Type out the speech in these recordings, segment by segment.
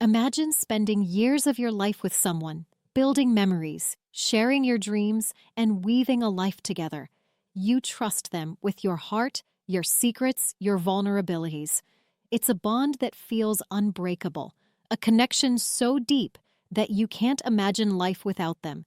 Imagine spending years of your life with someone, building memories, sharing your dreams, and weaving a life together. You trust them with your heart, your secrets, your vulnerabilities. It's a bond that feels unbreakable, a connection so deep that you can't imagine life without them.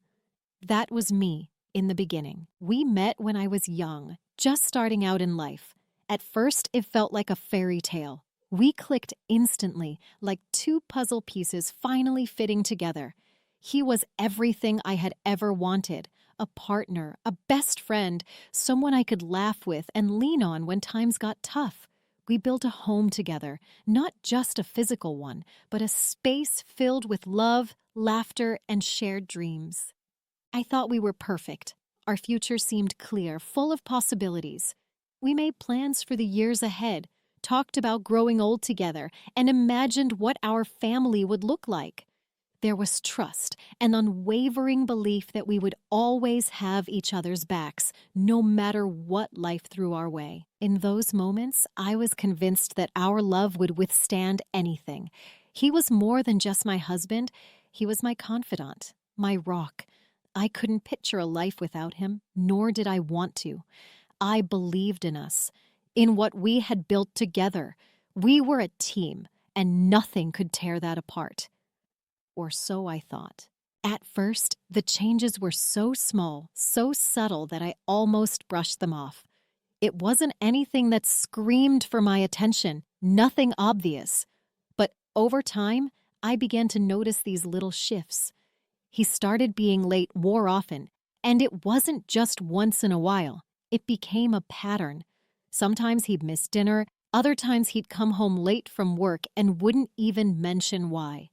That was me in the beginning. We met when I was young, just starting out in life. At first, it felt like a fairy tale. We clicked instantly, like two puzzle pieces finally fitting together. He was everything I had ever wanted: a partner, a best friend, someone I could laugh with and lean on when times got tough. We built a home together, not just a physical one, but a space filled with love, laughter, and shared dreams. I thought we were perfect. Our future seemed clear, full of possibilities. We made plans for the years ahead, talked about growing old together, and imagined what our family would look like. There was trust, an unwavering belief that we would always have each other's backs, no matter what life threw our way. In those moments, I was convinced that our love would withstand anything. He was more than just my husband, he was my confidant, my rock. I couldn't picture a life without him, nor did I want to. I believed in us, in what we had built together. We were a team, and nothing could tear that apart. Or so I thought. At first, the changes were so small, so subtle that I almost brushed them off. It wasn't anything that screamed for my attention, nothing obvious. But over time, I began to notice these little shifts. He started being late more often, and it wasn't just once in a while. It became a pattern. Sometimes he'd miss dinner, other times he'd come home late from work and wouldn't even mention why.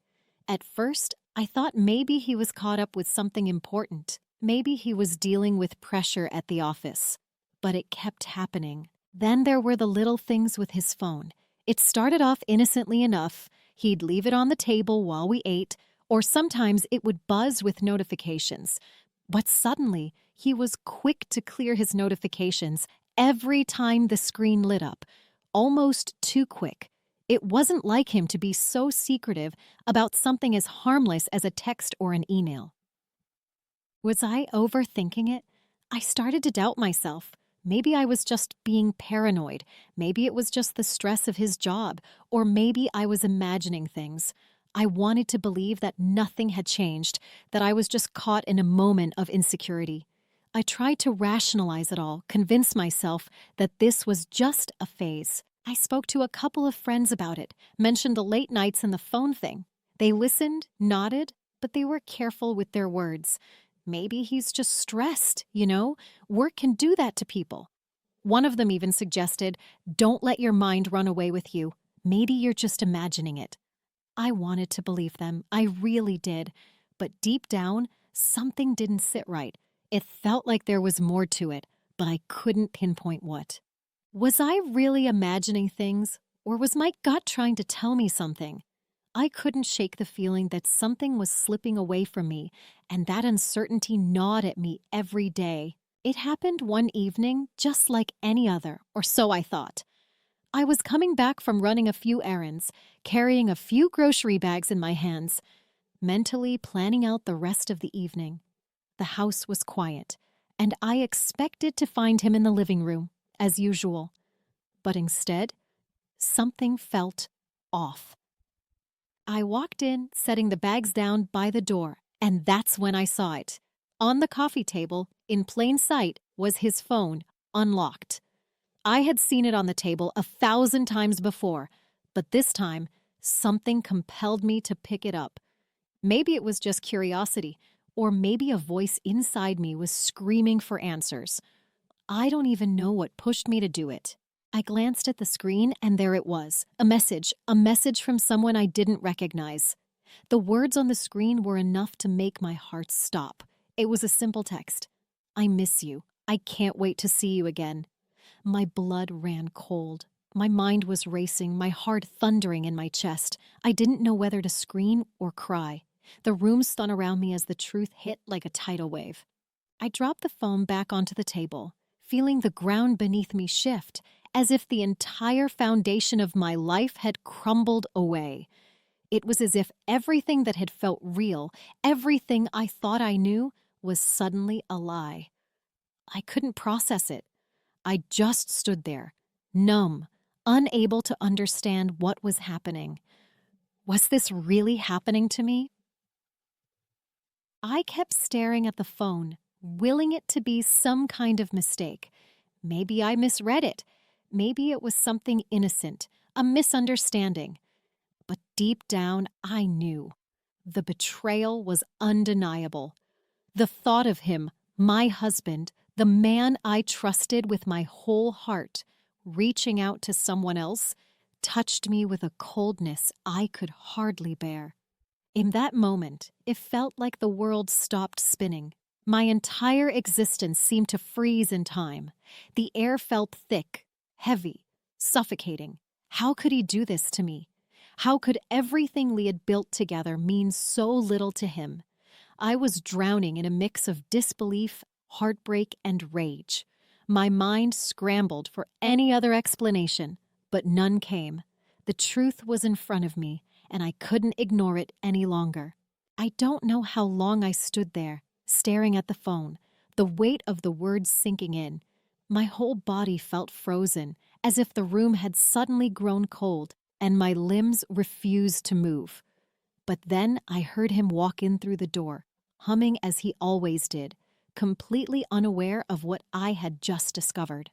At first, I thought maybe he was caught up with something important. Maybe he was dealing with pressure at the office. But it kept happening. Then there were the little things with his phone. It started off innocently enough. He'd leave it on the table while we ate, or sometimes it would buzz with notifications. But suddenly, he was quick to clear his notifications every time the screen lit up, almost too quick. It wasn't like him to be so secretive about something as harmless as a text or an email. Was I overthinking it? I started to doubt myself. Maybe I was just being paranoid. Maybe it was just the stress of his job, or maybe I was imagining things. I wanted to believe that nothing had changed, that I was just caught in a moment of insecurity. I tried to rationalize it all, convince myself that this was just a phase. I spoke to a couple of friends about it, mentioned the late nights and the phone thing. They listened, nodded, but they were careful with their words. Maybe he's just stressed, you know? Work can do that to people. One of them even suggested, don't let your mind run away with you. Maybe you're just imagining it. I wanted to believe them. I really did. But deep down, something didn't sit right. It felt like there was more to it, but I couldn't pinpoint what. Was I really imagining things, or was my gut trying to tell me something? I couldn't shake the feeling that something was slipping away from me, and that uncertainty gnawed at me every day. It happened one evening, just like any other, or so I thought. I was coming back from running a few errands, carrying a few grocery bags in my hands, mentally planning out the rest of the evening. The house was quiet, and I expected to find him in the living room, as usual. But instead, something felt off. I walked in, setting the bags down by the door, and that's when I saw it. On the coffee table, in plain sight, was his phone, unlocked. I had seen it on the table 1,000 times before, but this time, something compelled me to pick it up. Maybe it was just curiosity, or maybe a voice inside me was screaming for answers. I don't even know what pushed me to do it. I glanced at the screen, and there it was, a message from someone I didn't recognize. The words on the screen were enough to make my heart stop. It was a simple text. I miss you. I can't wait to see you again. My blood ran cold. My mind was racing, my heart thundering in my chest. I didn't know whether to scream or cry. The room spun around me as the truth hit like a tidal wave. I dropped the phone back onto the table, feeling the ground beneath me shift, as if the entire foundation of my life had crumbled away. It was as if everything that had felt real, everything I thought I knew, was suddenly a lie. I couldn't process it. I just stood there, numb, unable to understand what was happening. Was this really happening to me? I kept staring at the phone, willing it to be some kind of mistake. Maybe I misread it. Maybe it was something innocent, a misunderstanding. But deep down, I knew. The betrayal was undeniable. The thought of him, my husband, the man I trusted with my whole heart, reaching out to someone else, touched me with a coldness I could hardly bear. In that moment, it felt like the world stopped spinning. My entire existence seemed to freeze in time. The air felt thick, heavy, suffocating. How could he do this to me? How could everything we had built together mean so little to him? I was drowning in a mix of disbelief, heartbreak, and rage. My mind scrambled for any other explanation, but none came. The truth was in front of me, and I couldn't ignore it any longer. I don't know how long I stood there, staring at the phone, the weight of the words sinking in. My whole body felt frozen, as if the room had suddenly grown cold, and my limbs refused to move. But then I heard him walk in through the door, humming as he always did, completely unaware of what I had just discovered.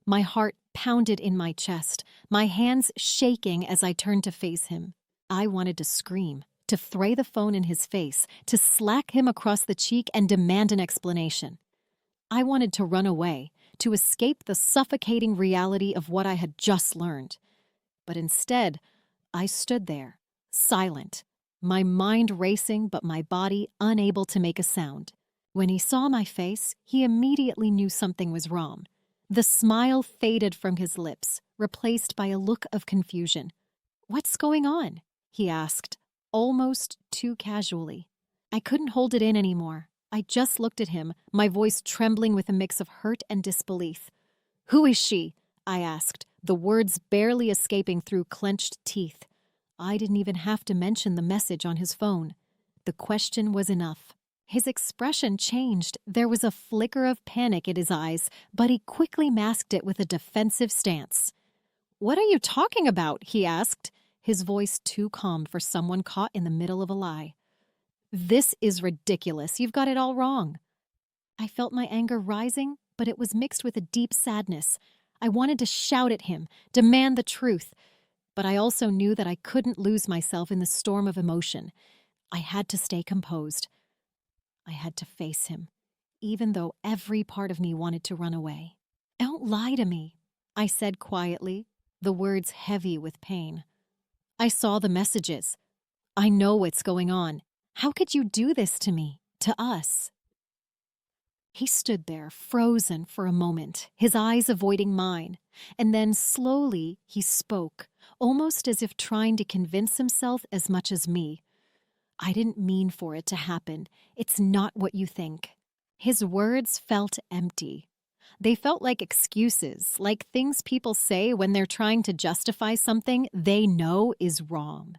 My heart pounded in my chest, my hands shaking as I turned to face him. I wanted to scream, to throw the phone in his face, to slack him across the cheek and demand an explanation. I wanted to run away, to escape the suffocating reality of what I had just learned. But instead, I stood there, silent, my mind racing but my body unable to make a sound. When he saw my face, he immediately knew something was wrong. The smile faded from his lips, replaced by a look of confusion. "What's going on?" he asked, almost too casually. I couldn't hold it in anymore. I just looked at him, my voice trembling with a mix of hurt and disbelief. "Who is she?" I asked, the words barely escaping through clenched teeth. I didn't even have to mention the message on his phone. The question was enough. His expression changed. There was a flicker of panic in his eyes, but he quickly masked it with a defensive stance. "What are you talking about?" he asked, his voice too calm for someone caught in the middle of a lie. "This is ridiculous. You've got it all wrong." I felt my anger rising, but it was mixed with a deep sadness. I wanted to shout at him, demand the truth, but I also knew that I couldn't lose myself in the storm of emotion. I had to stay composed. I had to face him, even though every part of me wanted to run away. "Don't lie to me," I said quietly, the words heavy with pain. "I saw the messages. I know what's going on. How could you do this to me, to us?" He stood there, frozen for a moment, his eyes avoiding mine, and then slowly he spoke, almost as if trying to convince himself as much as me. "I didn't mean for it to happen. It's not what you think." His words felt empty. They felt like excuses, like things people say when they're trying to justify something they know is wrong.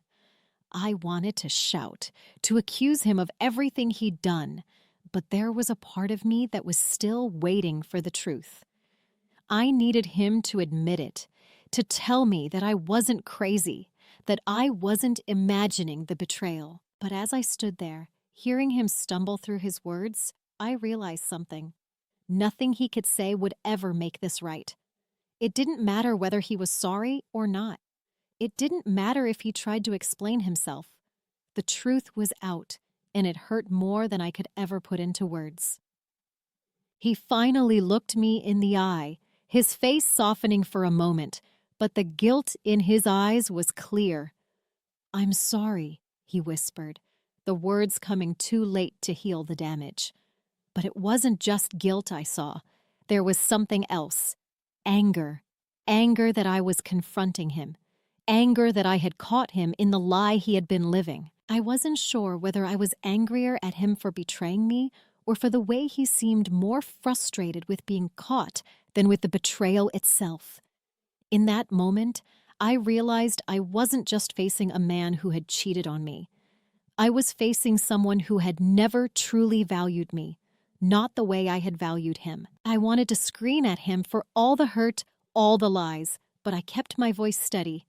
I wanted to shout, to accuse him of everything he'd done, but there was a part of me that was still waiting for the truth. I needed him to admit it, to tell me that I wasn't crazy, that I wasn't imagining the betrayal. But as I stood there, hearing him stumble through his words, I realized something. Nothing he could say would ever make this right. It didn't matter whether he was sorry or not. It didn't matter if he tried to explain himself. The truth was out, and it hurt more than I could ever put into words. He finally looked me in the eye, his face softening for a moment, but the guilt in his eyes was clear. "I'm sorry," he whispered, the words coming too late to heal the damage. But it wasn't just guilt I saw. There was something else. Anger. Anger that I was confronting him. Anger that I had caught him in the lie he had been living. I wasn't sure whether I was angrier at him for betraying me or for the way he seemed more frustrated with being caught than with the betrayal itself. In that moment, I realized I wasn't just facing a man who had cheated on me. I was facing someone who had never truly valued me, not the way I had valued him. I wanted to scream at him for all the hurt, all the lies, but I kept my voice steady.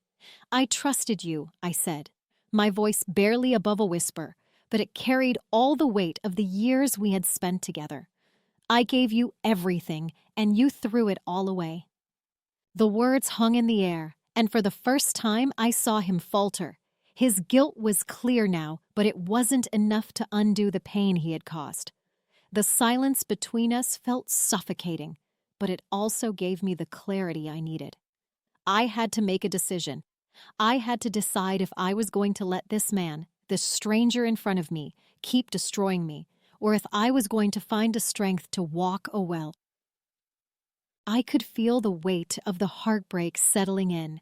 "I trusted you," I said, my voice barely above a whisper, but it carried all the weight of the years we had spent together. "I gave you everything, and you threw it all away." The words hung in the air, and for the first time I saw him falter. His guilt was clear now, but it wasn't enough to undo the pain he had caused. The silence between us felt suffocating, but it also gave me the clarity I needed. I had to make a decision. I had to decide if I was going to let this man, this stranger in front of me, keep destroying me, or if I was going to find the strength to walk away. I could feel the weight of the heartbreak settling in,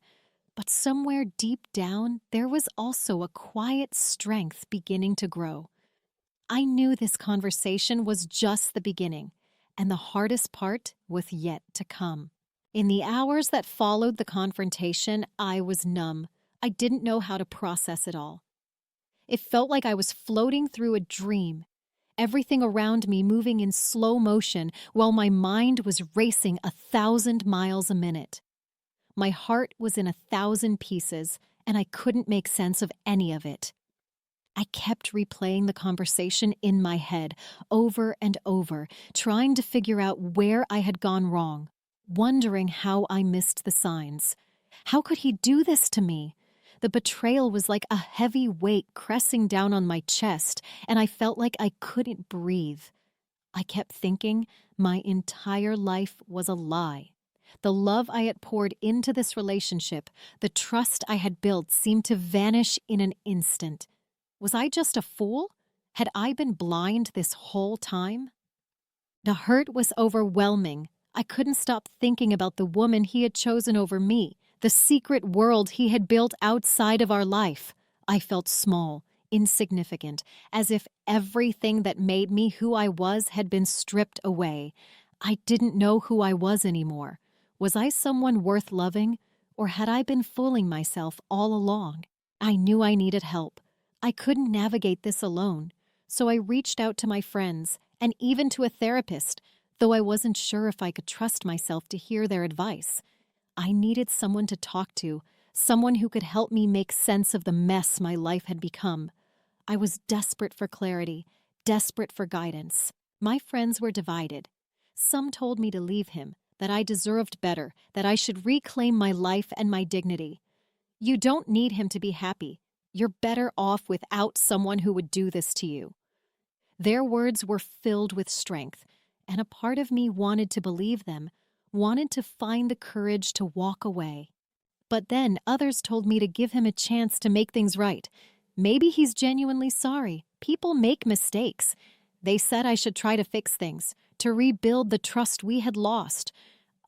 but somewhere deep down, there was also a quiet strength beginning to grow. I knew this conversation was just the beginning, and the hardest part was yet to come. In the hours that followed the confrontation, I was numb. I didn't know how to process it all. It felt like I was floating through a dream, everything around me moving in slow motion while my mind was racing 1,000 miles a minute. My heart was in 1,000 pieces, and I couldn't make sense of any of it. I kept replaying the conversation in my head over and over, trying to figure out where I had gone wrong, wondering how I missed the signs. How could he do this to me? The betrayal was like a heavy weight pressing down on my chest, and I felt like I couldn't breathe. I kept thinking my entire life was a lie. The love I had poured into this relationship, the trust I had built, seemed to vanish in an instant. Was I just a fool? Had I been blind this whole time? The hurt was overwhelming. I couldn't stop thinking about the woman he had chosen over me, the secret world he had built outside of our life. I felt small, insignificant, as if everything that made me who I was had been stripped away. I didn't know who I was anymore. Was I someone worth loving, or had I been fooling myself all along? I knew I needed help. I couldn't navigate this alone, so I reached out to my friends and even to a therapist, though I wasn't sure if I could trust myself to hear their advice. I needed someone to talk to, someone who could help me make sense of the mess my life had become. I was desperate for clarity, desperate for guidance. My friends were divided. Some told me to leave him, that I deserved better, that I should reclaim my life and my dignity. "You don't need him to be happy. You're better off without someone who would do this to you." Their words were filled with strength, and a part of me wanted to believe them, wanted to find the courage to walk away. But then others told me to give him a chance to make things right. Maybe he's genuinely sorry. People make mistakes. They said I should try to fix things, to rebuild the trust we had lost.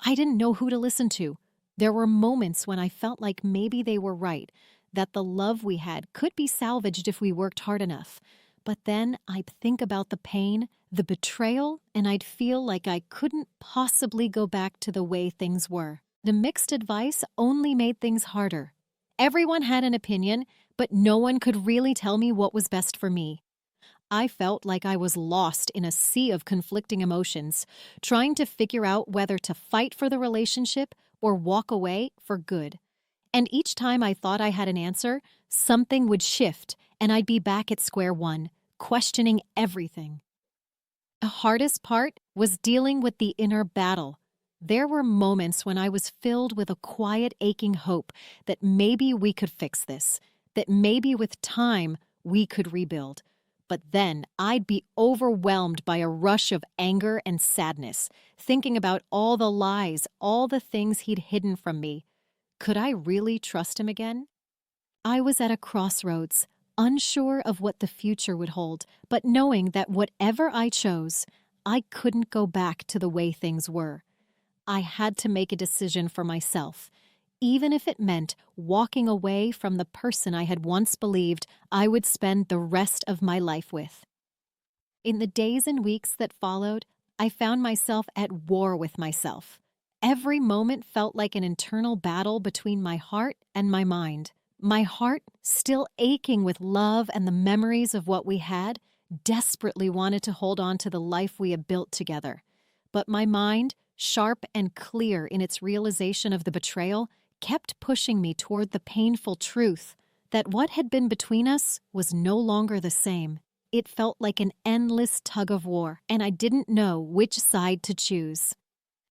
I didn't know who to listen to. There were moments when I felt like maybe they were right, that the love we had could be salvaged if we worked hard enough. But then I'd think about the pain, the betrayal, and I'd feel like I couldn't possibly go back to the way things were. The mixed advice only made things harder. Everyone had an opinion, but no one could really tell me what was best for me. I felt like I was lost in a sea of conflicting emotions, trying to figure out whether to fight for the relationship or walk away for good. And each time I thought I had an answer, something would shift and I'd be back at square one, questioning everything. The hardest part was dealing with the inner battle. There were moments when I was filled with a quiet, aching hope that maybe we could fix this, that maybe with time we could rebuild. But then I'd be overwhelmed by a rush of anger and sadness, thinking about all the lies, all the things he'd hidden from me. Could I really trust him again? I was at a crossroads, unsure of what the future would hold, but knowing that whatever I chose, I couldn't go back to the way things were. I had to make a decision for myself, even if it meant walking away from the person I had once believed I would spend the rest of my life with. In the days and weeks that followed, I found myself at war with myself. Every moment felt like an internal battle between my heart and my mind. My heart, still aching with love and the memories of what we had, desperately wanted to hold on to the life we had built together. But my mind, sharp and clear in its realization of the betrayal, kept pushing me toward the painful truth that what had been between us was no longer the same. It felt like an endless tug of war, and I didn't know which side to choose.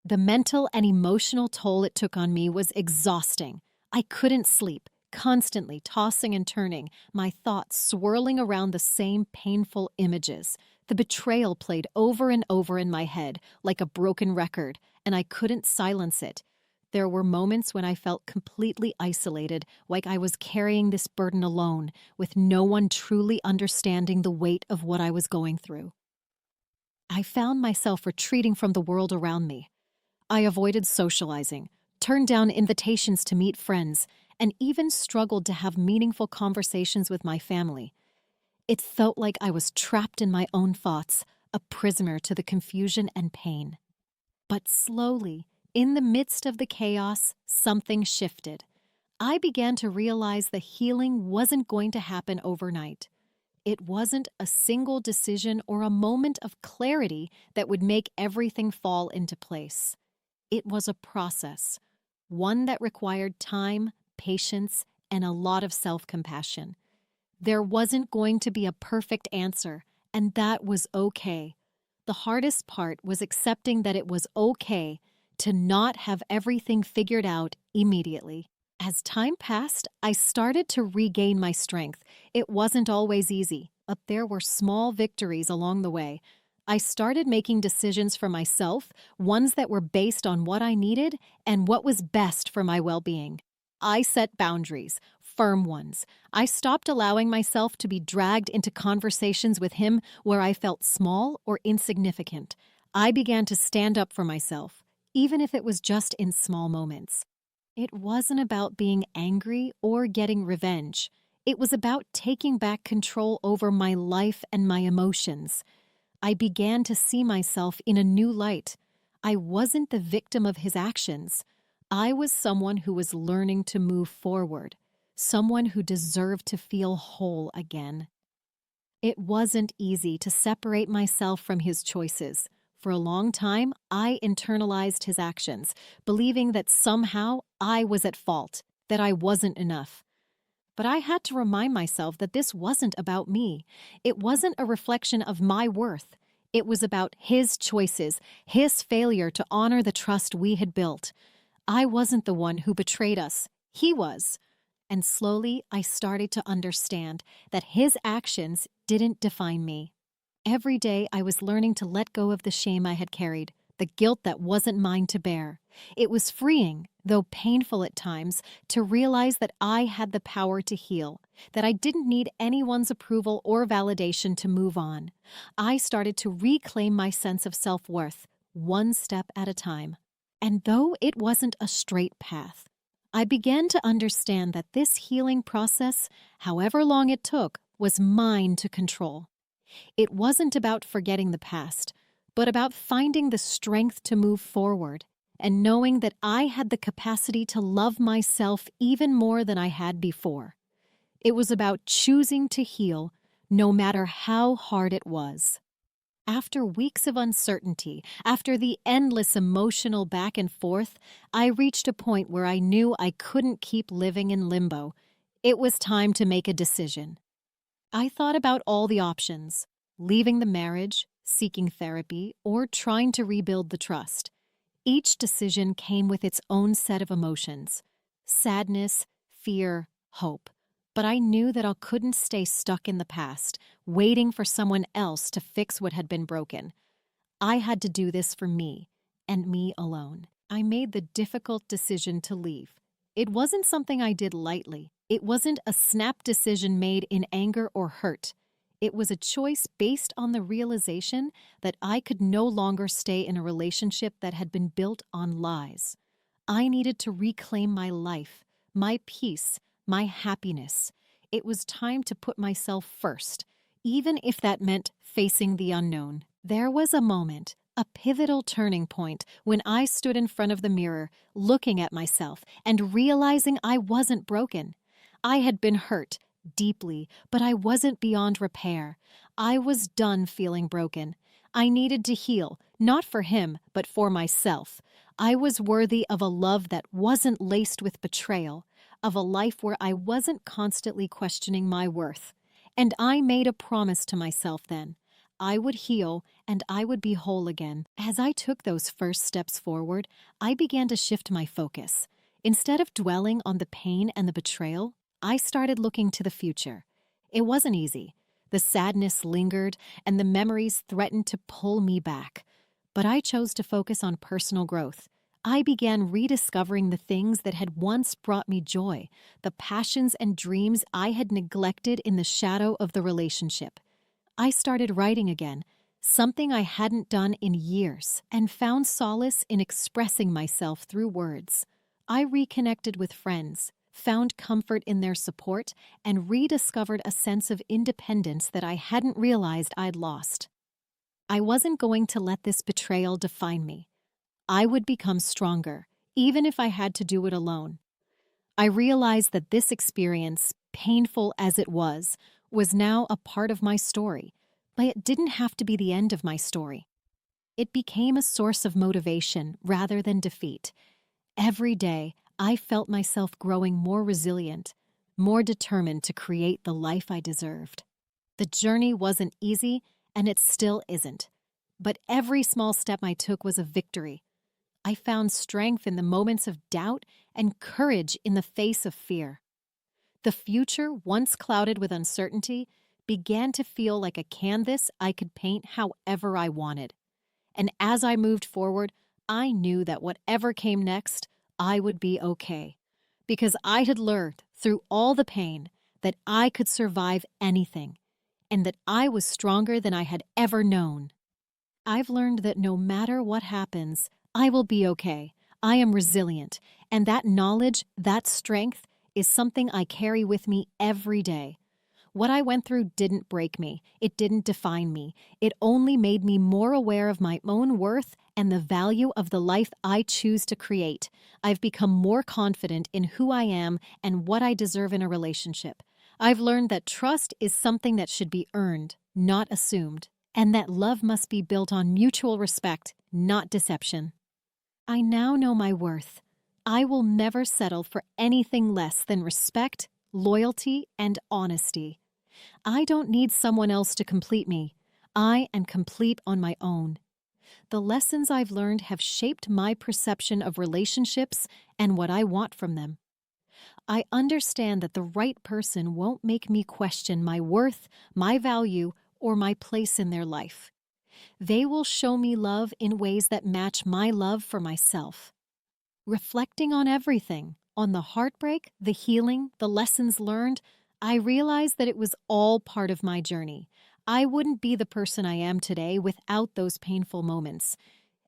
The mental and emotional toll it took on me was exhausting. I couldn't sleep, constantly tossing and turning, my thoughts swirling around the same painful images. The betrayal played over and over in my head like a broken record, and I couldn't silence it. There were moments when I felt completely isolated, like I was carrying this burden alone, with no one truly understanding the weight of what I was going through. I found myself retreating from the world around me. I avoided socializing, turned down invitations to meet friends, and even struggled to have meaningful conversations with my family. It felt like I was trapped in my own thoughts, a prisoner to the confusion and pain. But slowly, in the midst of the chaos, something shifted. I began to realize the healing wasn't going to happen overnight. It wasn't a single decision or a moment of clarity that would make everything fall into place. It was a process, one that required time, patience, and a lot of self-compassion. There wasn't going to be a perfect answer, and that was okay. The hardest part was accepting that it was okay to not have everything figured out immediately. As time passed, I started to regain my strength. It wasn't always easy, but there were small victories along the way. I started making decisions for myself, ones that were based on what I needed and what was best for my well-being. I set boundaries, firm ones. I stopped allowing myself to be dragged into conversations with him where I felt small or insignificant. I began to stand up for myself, even if it was just in small moments. It wasn't about being angry or getting revenge. It was about taking back control over my life and my emotions. I began to see myself in a new light. I wasn't the victim of his actions. I was someone who was learning to move forward, someone who deserved to feel whole again. It wasn't easy to separate myself from his choices. For a long time, I internalized his actions, believing that somehow I was at fault, that I wasn't enough. But I had to remind myself that this wasn't about me. It wasn't a reflection of my worth. It was about his choices, his failure to honor the trust we had built. I wasn't the one who betrayed us. He was. And slowly, I started to understand that his actions didn't define me. Every day, I was learning to let go of the shame I had carried, the guilt that wasn't mine to bear. It was freeing, though painful at times, to realize that I had the power to heal, that I didn't need anyone's approval or validation to move on. I started to reclaim my sense of self-worth, one step at a time. And though it wasn't a straight path, I began to understand that this healing process, however long it took, was mine to control. It wasn't about forgetting the past, but about finding the strength to move forward and knowing that I had the capacity to love myself even more than I had before. It was about choosing to heal, no matter how hard it was. After weeks of uncertainty, after the endless emotional back and forth, I reached a point where I knew I couldn't keep living in limbo. It was time to make a decision. I thought about all the options: leaving the marriage, seeking therapy, or trying to rebuild the trust. Each decision came with its own set of emotions: sadness, fear, hope. But I knew that I couldn't stay stuck in the past, waiting for someone else to fix what had been broken. I had to do this for me, and me alone. I made the difficult decision to leave. It wasn't something I did lightly. It wasn't a snap decision made in anger or hurt. It was a choice based on the realization that I could no longer stay in a relationship that had been built on lies. I needed to reclaim my life, my peace, my happiness. It was time to put myself first, even if that meant facing the unknown. There was a moment, a pivotal turning point when I stood in front of the mirror, looking at myself and realizing I wasn't broken. I had been hurt deeply, but I wasn't beyond repair. I was done feeling broken. I needed to heal, not for him, but for myself. I was worthy of a love that wasn't laced with betrayal, of a life where I wasn't constantly questioning my worth. And I made a promise to myself then. I would heal and I would be whole again. As I took those first steps forward, I began to shift my focus. Instead of dwelling on the pain and the betrayal, I started looking to the future. It wasn't easy. The sadness lingered and the memories threatened to pull me back. But I chose to focus on personal growth. I began rediscovering the things that had once brought me joy, the passions and dreams I had neglected in the shadow of the relationship. I started writing again, something I hadn't done in years, and found solace in expressing myself through words. I reconnected with friends, found comfort in their support, and rediscovered a sense of independence that I hadn't realized I'd lost. I wasn't going to let this betrayal define me. I would become stronger, even if I had to do it alone. I realized that this experience, painful as it was now a part of my story, but it didn't have to be the end of my story. It became a source of motivation rather than defeat. Every day, I felt myself growing more resilient, more determined to create the life I deserved. The journey wasn't easy, and it still isn't. But every small step I took was a victory. I found strength in the moments of doubt and courage in the face of fear. The future, once clouded with uncertainty, began to feel like a canvas I could paint however I wanted. And as I moved forward, I knew that whatever came next, I would be okay. Because I had learned, through all the pain, that I could survive anything, and that I was stronger than I had ever known. I've learned that no matter what happens, I will be okay. I am resilient, and that knowledge, that strength, is something I carry with me every day. What I went through didn't break me. It didn't define me. It only made me more aware of my own worth and the value of the life I choose to create. I've become more confident in who I am and what I deserve in a relationship. I've learned that trust is something that should be earned, not assumed, and that love must be built on mutual respect, not deception. I now know my worth. I will never settle for anything less than respect, loyalty, and honesty. I don't need someone else to complete me. I am complete on my own. The lessons I've learned have shaped my perception of relationships and what I want from them. I understand that the right person won't make me question my worth, my value, or my place in their life. They will show me love in ways that match my love for myself. Reflecting on everything, on the heartbreak, the healing, the lessons learned, I realized that it was all part of my journey. I wouldn't be the person I am today without those painful moments.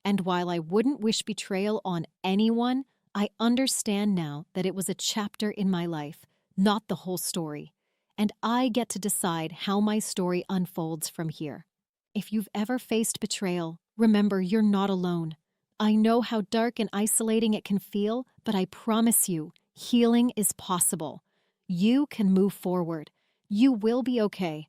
And while I wouldn't wish betrayal on anyone, I understand now that it was a chapter in my life, not the whole story. And I get to decide how my story unfolds from here. If you've ever faced betrayal, remember you're not alone. I know how dark and isolating it can feel, but I promise you, healing is possible. You can move forward. You will be okay.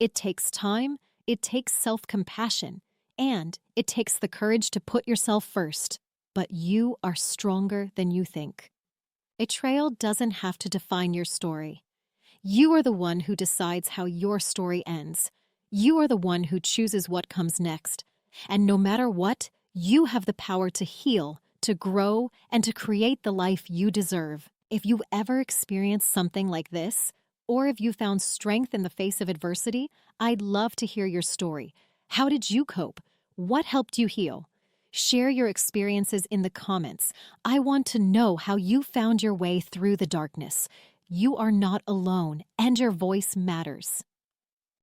It takes time, it takes self-compassion, and it takes the courage to put yourself first. But you are stronger than you think. Betrayal doesn't have to define your story. You are the one who decides how your story ends. You are the one who chooses what comes next. And no matter what, you have the power to heal, to grow, and to create the life you deserve. If you've ever experienced something like this, or if you found strength in the face of adversity, I'd love to hear your story. How did you cope? What helped you heal? Share your experiences in the comments. I want to know how you found your way through the darkness. You are not alone, and your voice matters.